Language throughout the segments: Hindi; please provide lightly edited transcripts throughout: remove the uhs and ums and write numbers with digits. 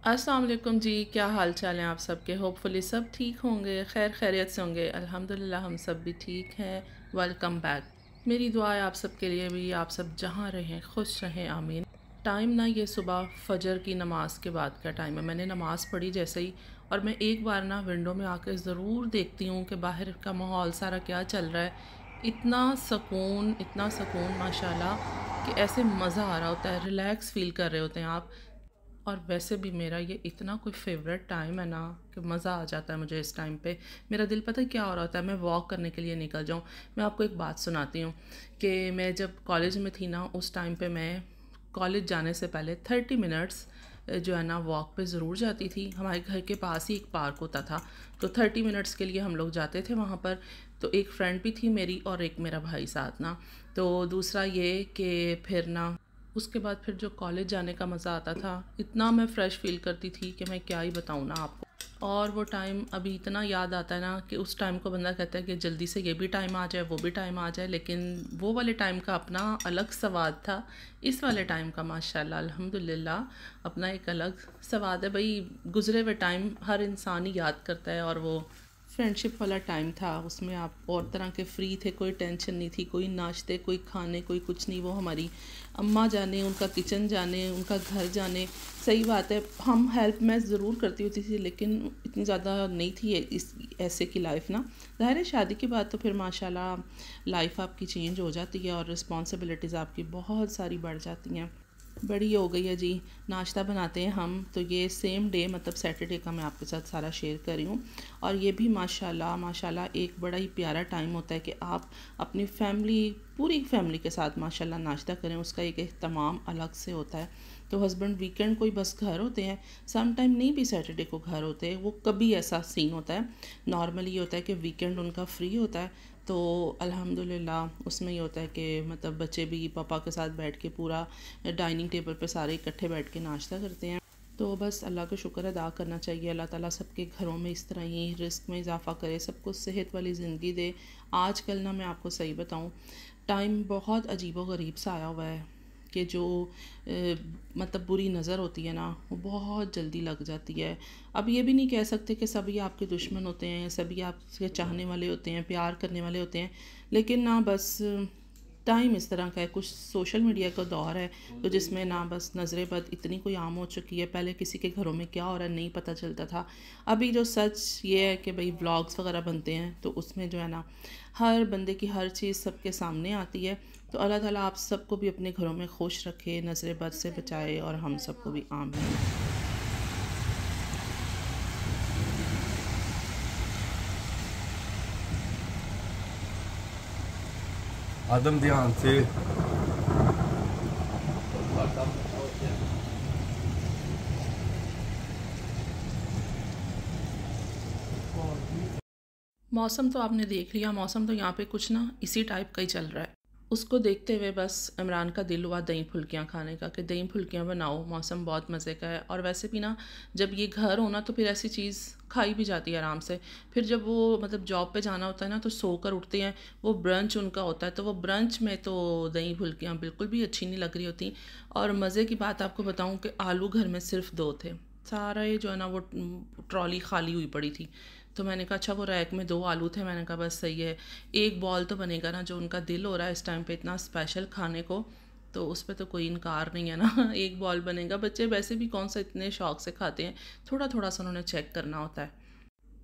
अस्सलाम वालेकुम जी, क्या हाल चाल हैं आप सबके। होपफुली सब ठीक होंगे, खैर खैरियत से होंगे। अल्हम्दुलिल्लाह हम सब भी ठीक हैं। Welcome back. मेरी दुआ है आप सब के लिए भी, आप सब जहाँ रहें खुश रहें, आमीन। टाइम ना ये सुबह फ़जर की नमाज़ के बाद का टाइम है। मैंने नमाज़ पढ़ी जैसे ही, और मैं एक बार ना विंडो में आकर ज़रूर देखती हूँ कि बाहर का माहौल सारा क्या चल रहा है। इतना सुकून माशाल्लाह कि ऐसे मज़ा आ रहा होता है, रिलैक्स फ़ील कर रहे होते हैं आप। और वैसे भी मेरा ये इतना कोई फेवरेट टाइम है ना कि मज़ा आ जाता है मुझे इस टाइम पे। मेरा दिल पता है क्या हो रहा होता है, मैं वॉक करने के लिए निकल जाऊँ। मैं आपको एक बात सुनाती हूँ कि मैं जब कॉलेज में थी ना, उस टाइम पे मैं कॉलेज जाने से पहले 30 मिनट्स जो है ना वॉक पे ज़रूर जाती थी। हमारे घर के पास ही एक पार्क होता था, तो 30 मिनट्स के लिए हम लोग जाते थे वहाँ पर। तो एक फ्रेंड भी थी मेरी और एक मेरा भाई साथ ना। तो दूसरा ये कि फिर ना उसके बाद फिर जो कॉलेज जाने का मज़ा आता था, इतना मैं फ़्रेश फ़ील करती थी कि मैं क्या ही बताऊँ ना आपको। और वो टाइम अभी इतना याद आता है ना कि उस टाइम को बंदा कहता है कि जल्दी से ये भी टाइम आ जाए, वो भी टाइम आ जाए, लेकिन वो वाले टाइम का अपना अलग स्वाद था। इस वाले टाइम का माशाल्लाह अल्हम्दुलिल्लाह अपना एक अलग स्वाद है। भाई गुज़रे हुए टाइम हर इंसान ही याद करता है। और वो फ्रेंडशिप वाला टाइम था, उसमें आप और तरह के फ्री थे, कोई टेंशन नहीं थी, कोई नाश्ते, कोई खाने, कोई कुछ नहीं। वो हमारी अम्मा जाने, उनका किचन जाने, उनका घर जाने। सही बात है, हम हेल्प मैं ज़रूर करती होती थी, लेकिन इतनी ज़्यादा नहीं थी इस ऐसे की लाइफ ना। ज़ाहिर है शादी के बाद तो फिर माशाल्लाह लाइफ आपकी चेंज हो जाती है और रिस्पॉन्सिबिलिटीज़ आपकी बहुत सारी बढ़ जाती हैं। बड़ी हो गई है जी। नाश्ता बनाते हैं हम, तो ये सेम डे मतलब सैटरडे का मैं आपके साथ सारा शेयर कर रही हूँ। और ये भी माशाल्लाह माशाल्लाह एक बड़ा ही प्यारा टाइम होता है कि आप अपनी फैमिली, पूरी फैमिली के साथ माशाल्लाह नाश्ता करें। उसका एक एहतमाम अलग से होता है। तो हस्बैंड वीकेंड को ही बस घर होते हैं, सम टाइम नहीं भी सैटरडे को घर होते हैं, वो कभी ऐसा सीन होता है। नॉर्मली ये होता है कि वीकेंड उनका फ्री होता है, तो अल्हम्दुलिल्लाह उसमें ये होता है कि मतलब बच्चे भी पापा के साथ बैठ के पूरा डाइनिंग टेबल पे सारे इकट्ठे बैठ के नाश्ता करते हैं। तो बस अल्लाह का शुक्र अदा करना चाहिए। अल्लाह ताला सबके घरों में इस तरह ही रिस्क में इजाफ़ा करे, सबको सेहत वाली ज़िंदगी दे। आजकल ना मैं आपको सही बताऊं, टाइम बहुत अजीब व गरीब सा आया हुआ है कि जो मतलब बुरी नज़र होती है ना, वो बहुत जल्दी लग जाती है। अब ये भी नहीं कह सकते कि सभी आपके दुश्मन होते हैं, सभी आपके चाहने वाले होते हैं, प्यार करने वाले होते हैं, लेकिन ना बस टाइम इस तरह का है। कुछ सोशल मीडिया का दौर है, तो जिसमें ना बस नज़र बद इतनी कोई आम हो चुकी है। पहले किसी के घरों में क्या हो रहा है नहीं पता चलता था। अभी जो सच ये है कि भाई व्लॉग्स वगैरह बनते हैं, तो उसमें जो है ना हर बंदे की हर चीज़ सबके सामने आती है। तो अल्लाह ताला आप सबको भी अपने घरों में खुश रखे, नज़र बद से बचाए, और हम सबको भी आमीन। आदम ध्यान से। मौसम तो आपने देख लिया, मौसम तो यहाँ पे कुछ ना इसी टाइप का ही चल रहा है। उसको देखते हुए बस इमरान का दिल हुआ दही फुल्कियाँ खाने का, कि दही फुल्कियाँ बनाओ, मौसम बहुत मज़े का है। और वैसे भी ना जब ये घर हो ना, तो फिर ऐसी चीज़ खाई भी जाती है आराम से। फिर जब वो मतलब जॉब पे जाना होता है ना, तो सोकर उठते हैं, वो ब्रंच उनका होता है, तो वो ब्रंच में तो दही फुल्कियाँ बिल्कुल भी अच्छी नहीं लग रही होती। और मज़े की बात आपको बताऊँ कि आलू घर में सिर्फ 2 थे। सारा ये जो है ना वो ट्रॉली खाली हुई पड़ी थी। तो मैंने कहा अच्छा, वो रैक में 2 आलू थे, मैंने कहा बस सही है। एक बॉल तो बनेगा ना, जो उनका दिल हो रहा है इस टाइम पे इतना स्पेशल खाने को, तो उस पर तो कोई इनकार नहीं है ना। एक बॉल बनेगा। बच्चे वैसे भी कौन सा इतने शौक से खाते हैं, थोड़ा थोड़ा सा उन्होंने चेक करना होता है।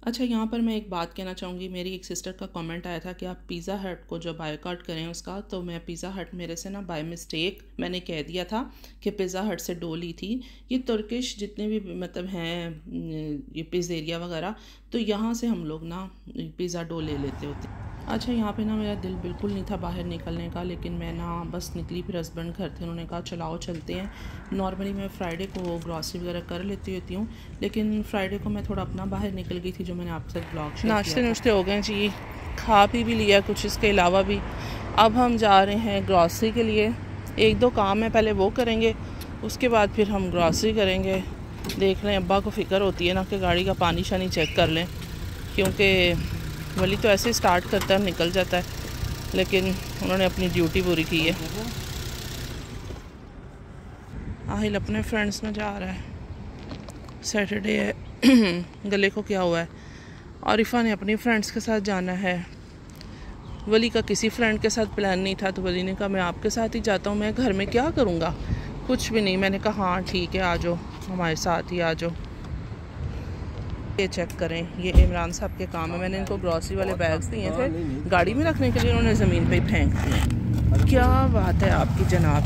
अच्छा, यहाँ पर मैं एक बात कहना चाहूँगी। मेरी एक सिस्टर का कमेंट आया था कि आप पिज़्ज़ा हट को जो बायकॉट करें उसका, तो मैं पिज़्ज़ा हट मेरे से ना बाय मिस्टेक मैंने कह दिया था कि पिज़्ज़ा हट से डो ली थी। ये तुर्किश जितने भी मतलब हैं ये पिज़्ज़ेरिया वगैरह, तो यहाँ से हम लोग ना पिज़्ज़ा डो ले लेते होते। अच्छा, यहाँ पे ना मेरा दिल बिल्कुल नहीं था बाहर निकलने का, लेकिन मैं ना बस निकली। फिर हस्बैंड घर थे, उन्होंने कहा चलाओ चलते हैं। नॉर्मली मैं फ्राइडे को ग्रॉसरी वगैरह कर लेती होती हूँ, लेकिन फ्राइडे को मैं थोड़ा अपना बाहर निकल गई थी, जो मैंने आपसे ब्लॉग शेयर किया। नाश्ते नुश्ते हो गए जी, खा पी भी लिया कुछ इसके अलावा भी। अब हम जा रहे हैं ग्रॉसरी के लिए। 1-2 काम है, पहले वो करेंगे, उसके बाद फिर हम ग्रॉसरी करेंगे। देख लें, अब्बा को फ़िक्र होती है ना कि गाड़ी का पानी शानी चेक कर लें, क्योंकि वली तो ऐसे स्टार्ट करता है निकल जाता है, लेकिन उन्होंने अपनी ड्यूटी पूरी की है। आहिल अपने फ्रेंड्स में जा रहा है। सैटरडे है। गले को क्या हुआ है? आरिफा ने अपनी फ्रेंड्स के साथ जाना है। वली का किसी फ्रेंड के साथ प्लान नहीं था, तो वली ने कहा मैं आपके साथ ही जाता हूँ, मैं घर में क्या करूँगा, कुछ भी नहीं। मैंने कहा हाँ ठीक है, आ जाओ हमारे साथ ही आ जाओ। ये चेक करें, ये इमरान साहब के काम है। मैंने इनको ग्रॉसरी वाले बैग्स दिए थे गाड़ी में रखने के लिए, उन्होंने ज़मीन पे ही फेंक दिए। क्या बात है आपकी जनाब,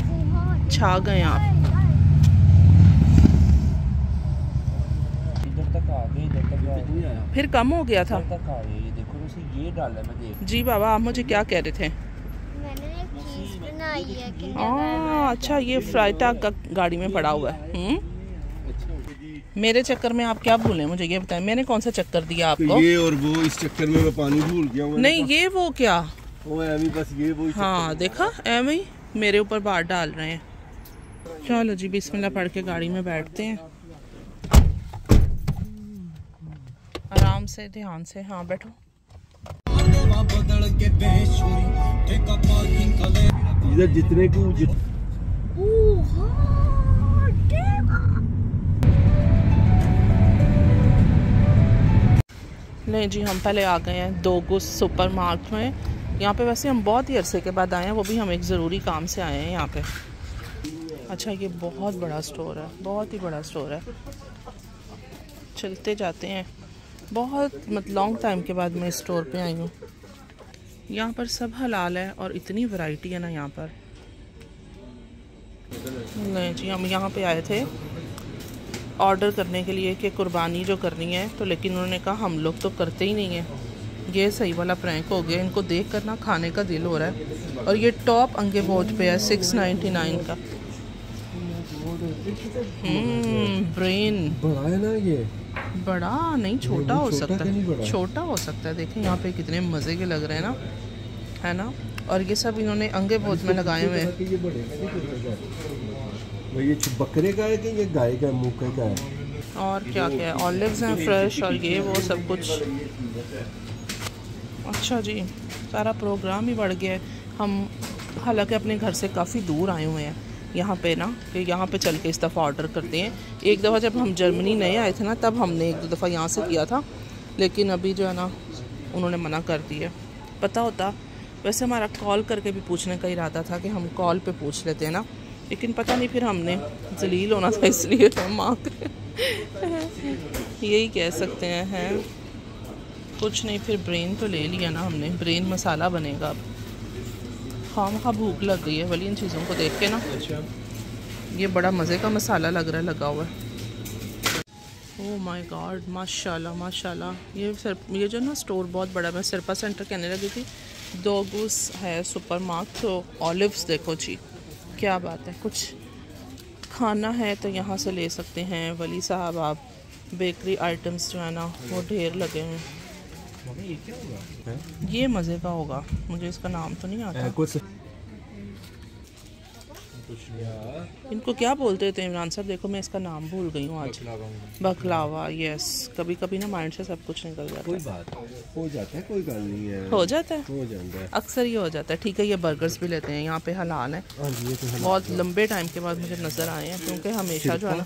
छा गए आप। इधर तक आ गए, इधर तक नहीं आया, फिर कम हो गया था। इधर तक आ गए। ये देखो उसे ये डाला मैं देख। जी बाबा, आप मुझे क्या कह रहे थे? मैंने एक चीज बनाई है कि अच्छा, ये फ्राइटा का गाड़ी में पड़ा हुआ है। मेरे चक्कर में आप क्या भूलें, मुझे ये बताएं, मैंने कौन सा चक्कर दिया आपको? तो ये और वो, इस चक्कर में मैं पानी भूल गया हूं। नहीं ये वो क्या, वो एमी बस ये वो। हाँ देखा, एम ही मेरे ऊपर बात डाल रहे हैं। चलो जी, बिस्मिल्लाह पढ़ के गाड़ी में बैठते हैं, आराम से ध्यान से। हाँ बैठो। इधर जितने को नहीं जी, हम पहले आ गए हैं दोगुस सुपर मार्केट में। यहाँ पे वैसे हम बहुत ही अरसे के बाद आए हैं, वो भी हम एक ज़रूरी काम से आए हैं यहाँ पे। अच्छा, ये बहुत बड़ा स्टोर है, बहुत ही बड़ा स्टोर है। चलते जाते हैं। बहुत लॉन्ग टाइम के बाद मैं इस स्टोर पे आई हूँ। यहाँ पर सब हलाल है और इतनी वैरायटी है ना यहाँ पर। नहीं जी, हम यहाँ पे आए थे ऑर्डर करने के लिए कि कुर्बानी जो करनी है, तो लेकिन उन्होंने कहा हम लोग तो करते ही नहीं हैं। ये सही वाला प्रैंक हो गया, इनको देख कर ना खाने का दिल हो रहा है। और ये टॉप अंगे बोझ पे है 699 का। ब्रेन बड़ा है ना, ये बड़ा नहीं, छोटा हो सकता है, छोटा छोटा हो सकता है। देखें यहाँ पे कितने मज़े के लग रहे हैं ना, है ना। और ये सब इन्होंने अंगे बोझ में लगाए हुए हैं। ये बकरे का है कि ये गाय का, मुर्गे का है? और क्या क्या है, ऑलिव्स हैं फ्रेश और ये वो सब कुछ। अच्छा जी, सारा प्रोग्राम ही बढ़ गया है। हम हालांकि अपने घर से काफ़ी दूर आए हुए हैं यहाँ पे ना, कि यहाँ पे चल के इस दफ़ा ऑर्डर करते हैं। एक दफ़ा जब हम जर्मनी नए आए थे ना, तब हमने एक दो दफ़ा यहाँ से किया था, लेकिन अभी जो है ना उन्होंने मना कर दिया। पता होता वैसे हमारा कॉल करके भी पूछने का इरादा था कि हम कॉल पे पूछ लेते हैं ना, लेकिन पता नहीं, फिर हमने जलील होना था इसलिए हम आ गए। यही कह सकते हैं कुछ नहीं। फिर ब्रेन तो ले लिया ना हमने, ब्रेन मसाला बनेगा अब। खामखा भूख लग गई है वली इन चीज़ों को देख के ना। ये बड़ा मज़े का मसाला लग रहा है, लगा हुआ है। ओह माय गॉड, माशाल्लाह माशाल्लाह। ये जो ना स्टोर बहुत बड़ा, मैं सिरपा सेंटर कहने लगी थी, दोगुस है सुपर मार्केट। तो ऑलिव्स देखो जी, क्या बात है। कुछ खाना है तो यहाँ से ले सकते हैं वली साहब आप। बेकरी आइटम्स जो है ना वो ढेर लगे हैं। ये क्या होगा? ये मज़े का होगा, मुझे इसका नाम तो नहीं आता। कुछ इनको क्या बोलते थे इमरान साहब? देखो मैं इसका नाम भूल गई हूँ आज। बकलावा, यस। कभी कभी ना माइंड से सब कुछ निकल जाता है। कोई बात हो जाता है, कोई गल नहीं है, हो जाता है, हो जाता है, अक्सर ये हो जाता है। ठीक है, ये बर्गर्स भी लेते हैं यहाँ पे, हलाल है। बहुत लंबे टाइम के बाद मुझे नज़र आए हैं, क्योंकि हमेशा जो है ना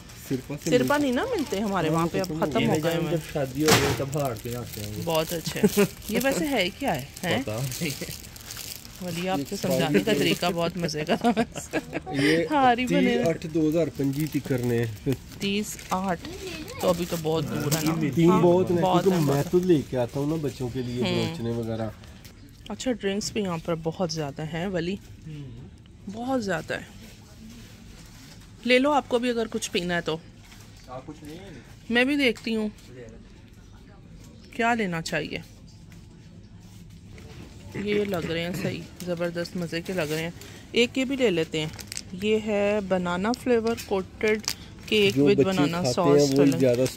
सिरपा नहीं ना मिलते हमारे वहाँ पे, अब ख़त्म हो गए हैं। जब शादी हो गई तब हार के आते हैं। बहुत अच्छे। ये वैसे है क्या है? वली आपको समझाने का तरीका बहुत मज़े का था। ये हारी बने 30/8/2025 टिकर ने 30/8, तो अभी तो बहुत दूर है ना। तीन बहुत ने, बहुत क्योंकि मैं तो लेके आता हूँ ना बच्चों के लिए बेचने वगैरह। अच्छा, ड्रिंक्स भी यहाँ पर बहुत ज़्यादा हैं वली, बहुत ज़्यादा है। ले लो आपको भी अगर कुछ पीना है तो। मैं भी देखती हूँ क्या लेना चाहिए। ये लग रहे हैं सही, ज़बरदस्त मज़े के लग रहे हैं। एक ये भी ले लेते हैं, ये है banana flavour coated cake with banana sauce.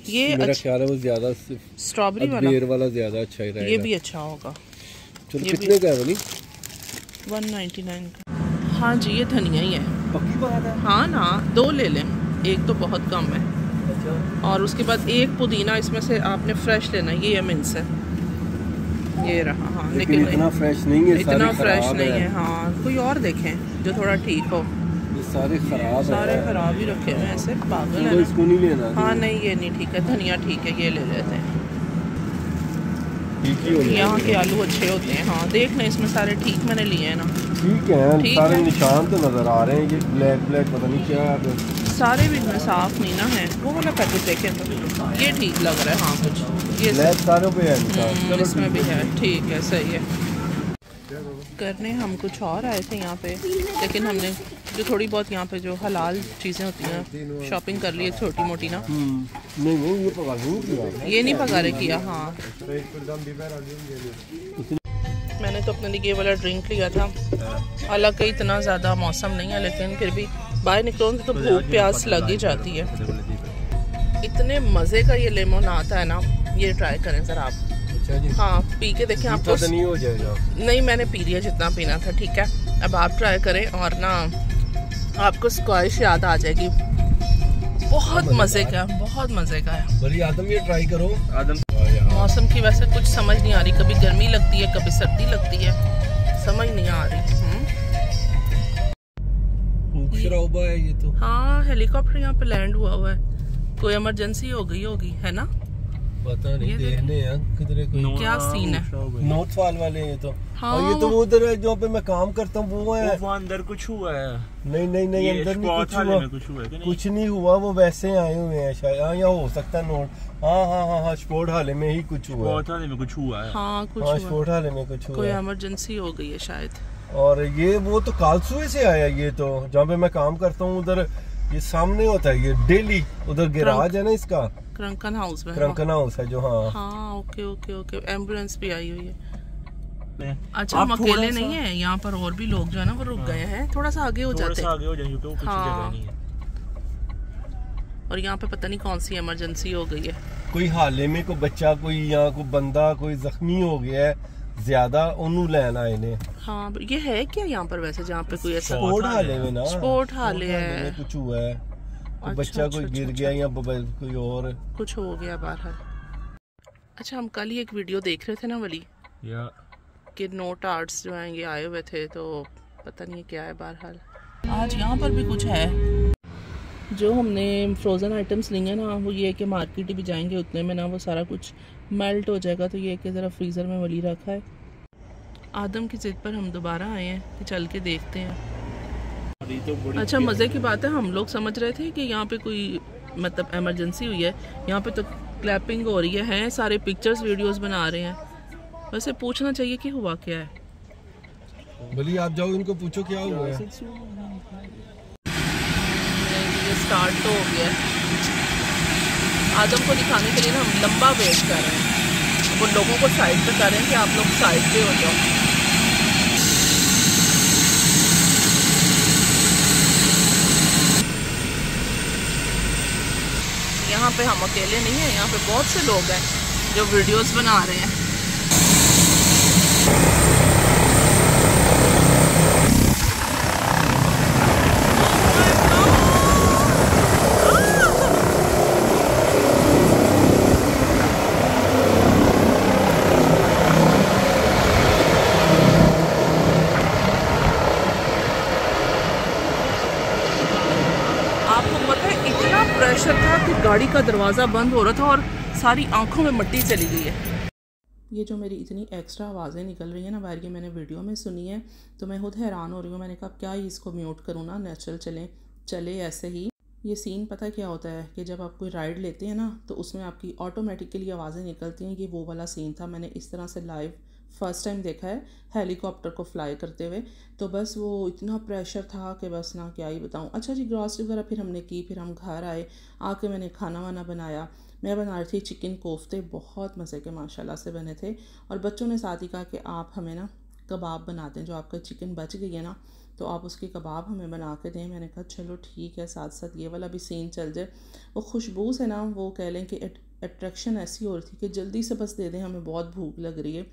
ये मेरा ख्याल है वो ज़्यादा स्ट्रॉबेरी वाला ज़्यादा अच्छा ही रहेगा। ये भी अच्छा होगा। चलो कितने का है वाली? 199 का। हाँ जी, ये धनिया ही है। पक्की बात है। हाँ ना, 2 ले लें, एक तो बहुत कम है। और उसके बाद एक पुदीना, इसमें से आपने फ्रेश लेना है। ये मिंस है, ये रहा। हाँ लेकिन इतना फ्रेश नहीं है, इतना फ्रेश नहीं है। हाँ, कोई और देखें जो थोड़ा ठीक हो। सारे खराब सारे हैं। खराब ही रखे हुए हैं ऐसे, पागल है तो ना। इसको नहीं लेना। हाँ नहीं ये नहीं ठीक है, धनिया ठीक है, ये ले लेते हैं। ठीक ही होगा। यहाँ के आलू अच्छे होते हैं। हाँ देख ना, इसमें सारे ठीक मैंने लिए हैं ना। ठीक है, ठीक सारे है। निशान तो नजर आ रहे हैं, ये ब्लैक ब्लैक पता नहीं क्या है। सारे भी इनमें साफ नहीं ना है। वो वाला पैकेट देखें तो ये ठीक लग रहा है। हाँ कुछ ये ब्लैक सारों पे है निशान। चलो इसमें ठीक भी है। है, ठीक है सही है। करने हम कुछ और आए थे यहाँ पे, लेकिन हमने जो थोड़ी बहुत यहाँ पे जो हलाल चीज़ें होती हैं शॉपिंग कर ली है छोटी मोटी ना। नहीं नहीं ये पका नहीं किया। ये नहीं पगारे किया। हाँ मैंने तो अपने लिए ये वाला ड्रिंक लिया था। हालांकि इतना ज़्यादा मौसम नहीं है, लेकिन फिर भी बाहर निकलो तो भूख प्यास लग ही जाती है। इतने मज़े का ये लेमन आता है ना, ये ट्राई करें ज़रा आप। अच्छा जी। हाँ पी के देखें आपको। तो नहीं हो जाएगा। नहीं मैंने पी लिया जितना पीना था, ठीक है। अब आप ट्राई करें और ना आपको स्क्वैश याद आ जाएगी। बहुत मज़े का, बहुत मज़े का है। बड़ी आदम ये ट्राई करो। आदम मौसम की वजह से कुछ समझ नहीं आ रही, कभी गर्मी लगती है कभी सर्दी लगती है, समझ नहीं आ रही। है ये तो। हाँ हेलीकॉप्टर यहाँ पे लैंड हुआ है, कोई इमरजेंसी हो गई होगी है ना। पता नहीं, देखने हैं किधरे कोई क्या सीन है। नॉर्थ वाल वाले हैं ये तो। हाँ, और ये तो वो उधर है जो पे मैं काम करता हूँ वो है। वो अंदर कुछ हुआ है। नहीं नहीं नहीं अंदर नहीं कुछ हुआ। कुछ नहीं हुआ, वो वैसे आए हुए हैं शायद। हाँ या हो सकता है नोट। हाँ हाँ हाँ हाँ स्पोर्ट हाले में ही कुछ हुआ। स्पोर्ट हाले में कुछ हुआ है। हाँ कुछ हाँ स्पोर्ट हाले में कुछ हुआ। कोई इमरजेंसी हो गई है शायद। और ये वो तो कालसुए से आया ये तो, जहाँ पे मैं काम करता हूँ उधर ये सामने होता है ये डेली। उधर गैराज है ना इसका, क्रंकन हाउस में। क्रंकन हाउस है जो। हाँ हाँ ओके ओके ओके। एम्बुलेंस भी आई हुई है। अच्छा आप हम अकेले नहीं है यहाँ पर, और भी लोग जो है ना वो रुक गए हैं। थोड़ा सा आगे हो जाते हैं। आगे हो जाएंगे तो कुछ जगह नहीं है। और यहाँ पे पता नहीं कौन सी इमरजेंसी हो गई है। कोई हाले में कोई बच्चा, कोई यहाँ कोई बंदा कोई जख्मी हो गया है ज्यादा, उन्हों लेना आए ने। हाँ ये है क्या यहाँ पर वैसे जहाँ पे कोई ऐसा स्पोर्ट हाले में ना, स्पोर्ट हाले है कुछ हुआ है। अच्छा, बच्चा कोई गिर गया या कोई और कुछ हो गया बाहर। अच्छा हम कल ही एक वीडियो देख रहे थे ना वली कि नोट आर्ट्स जो हैं ये आए हुए थे, तो पता नहीं क्या है। बहरहाल आज यहाँ पर भी कुछ है। जो हमने फ्रोज़न आइटम्स लिए ना, वो ये है कि मार्केट ही भी जाएंगे उतने में ना वो सारा कुछ मेल्ट हो जाएगा, तो ये कि ज़रा फ्रीज़र में वली रखा है। आदम की ज़िद पर हम दोबारा आए हैं कि चल के देखते हैं। अच्छा मज़े की बात है, हम लोग समझ रहे थे कि यहाँ पे कोई मतलब इमरजेंसी हुई है। यहाँ पे तो क्लैपिंग हो रही है, सारे पिक्चर्स वीडियोस बना रहे हैं। वैसे पूछना चाहिए कि हुआ क्या है। बोलिए आप जाओ इनको पूछो क्या हुआ है। ये स्टार्ट तो हो गया है। आदम को दिखाने के लिए ना हम लंबा वेट कर रहे हैं। वो लोगों को साइड पे कर रहे हैं कि आप लोग साइड पे हो जाओ। यहाँ पे हम अकेले नहीं हैं, यहाँ पे बहुत से लोग हैं जो वीडियोस बना रहे हैं। प्रेशर था कि गाड़ी का दरवाज़ा बंद हो रहा था और सारी आंखों में मिट्टी चली गई है। ये जो मेरी इतनी एक्स्ट्रा आवाज़ें निकल रही हैं ना बाहर, ये मैंने वीडियो में सुनी है तो मैं खुद हैरान हो रही हूँ। मैंने कहा क्या ही इसको म्यूट करूँ ना, नेचुरल चले ऐसे ही। ये सीन पता क्या होता है कि जब आप कोई राइड लेते हैं ना तो उसमें आपकी ऑटोमेटिकली आवाज़ें निकलती हैं। ये वो वाला सीन था, मैंने इस तरह से लाइव फर्स्ट टाइम देखा है हेलीकॉप्टर को फ्लाई करते हुए। तो बस वो इतना प्रेशर था कि बस ना क्या ही बताऊँ। अच्छा जी ग्रॉसरी वगैरह फिर हमने की, फिर हम घर आए, आके मैंने खाना वाना बनाया। मैं बना रही थी चिकन कोफ्ते, बहुत मज़े के माशाल्लाह से बने थे। और बच्चों ने साथ ही कहा कि आप हमें ना कबाब बनाते हैं, जो आपका चिकन बच गई है ना तो आप उसके कबाब हमें बना के दें। मैंने कहा चलो ठीक है, साथ साथ ये वाला भी सीन चल जाए। वो खुशबू से ना वो कह लें कि अट्रैक्शन ऐसी हो रही थी कि जल्दी से बस दे दें, हमें बहुत भूख लग रही है।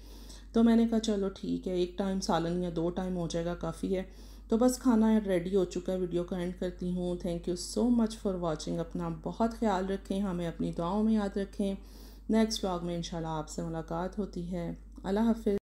तो मैंने कहा चलो ठीक है, एक टाइम सालन या 2 टाइम हो जाएगा, काफ़ी है। तो बस खाना रेडी हो चुका है। वीडियो का एंड करती हूँ। Thank you so much for watching. अपना बहुत ख्याल रखें, हमें अपनी दुआओं में याद रखें। नेक्स्ट व्लॉग में इंशाल्लाह आपसे मुलाकात होती है। अल्लाह हाफ़िज़।